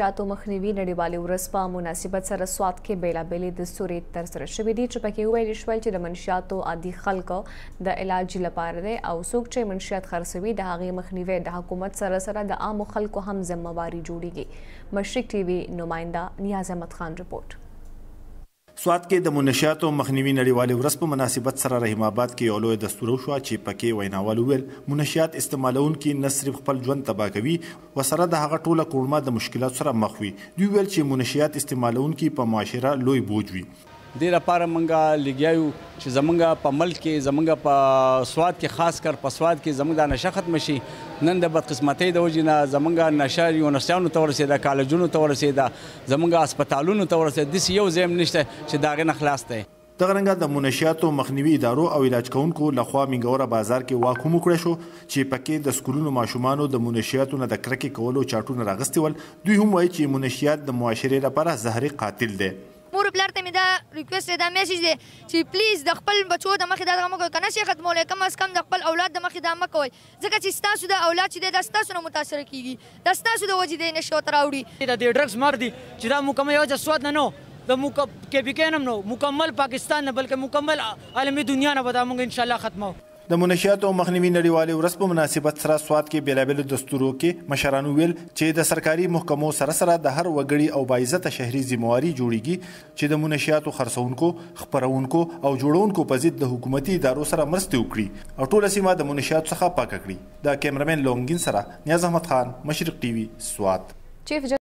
منشیاتو مخنیوي نړیوالې ورځ په مناسبت سره سوات کې بېلابېلې دستورې ترسره شوې دي چې پکې وویل شول چې د منشیاتو عادي خلکو د علاج لپاره دی او څوک چې منشیات خرڅوي د هغې مخنیوی د حکومت سره د عامو خلکو هم ذمهواري جوړیږي. مشرق ټي وي نماینده نیاز احمد خان رپورټ. سوات کې د منشیاتو مخنیوي نړیوالې ورځ په مناسبت سره رحیم آباد کې یو لوی دستور وشوه چې پکې ویناوال وویل منشیات استعمالونکي نه صرف خپل ژوند تباه کوي ورسره د هغه ټوله کورمه د مشکلاتو سره مخ وي. دوی ویل چې منشیات استعمالونکي په معاشره لوی بوج وي. دې لپاره موږ لګیایو چې زمونږ په ملک کې زمونږ په سوات کې خاص کر په سوات کې زمونږ د نشه ختم شي. نن د بدقسمتۍ د وجې نه زمونږ نشه یونیورسټیانو ته ورسېده، کالجونو ته ورسېده، زمونږ هسپتالونو ته ورسېده، داسې یو ځای هم نشته چې د هغې نه خلاص دی. دغه رنګه د منشیاتو مخنیوي ادارو او علاج کوونکو لخوا منګوره بازار کې واک هم وکړی شو چې پکې د سکولونو ماشومانو د منشیاتو نه د کرکې کولو چاټونه راغستې ول. دوی هم وایي چې منشیات د معاشرې لپاره زهري قاتل دی. مور پلار ته مې دا ریکویسټ دی، دا میسیج دی چې پلیز د خپل بچو د مخې دا دغه مه کوئ، که نشئ ختمولی کم از کم د خپل اولاد د مخې دا مه کوئ، ځکه چې ستاسو د اولاد چې دی دا ستاسو نه متاثره کېږي، دا ستاسو د وجې دی نشو ته راوړي. د دې ډرګس مار دي چې دا مکمل یوازې سوات نه نو د KPK نه نو مکمل پاکستان نه بلکې مکمل عالمی دنیا نه به دا موږ انشاءالله ختمو. د منشیاتو مخنیوي نړیوالې ورځ په مناسبت سره سوات کې بېلابېلو دستورو کې مشرانو ویل چې د سرکاري محکمو سره د هر وګړي او باعزته شهري ذمهواري جوړیږي چې د منشیاتو خرڅونکو، خپرونکو او جوړونکو په ضد د حکومتي ادارو سره مرستې وکړي او ټوله سیمه د منشیاتو څخه پاکه کړي. د کیمرمین لونګین سره نیاز احمد خان، مشرق ټي وي، سوات.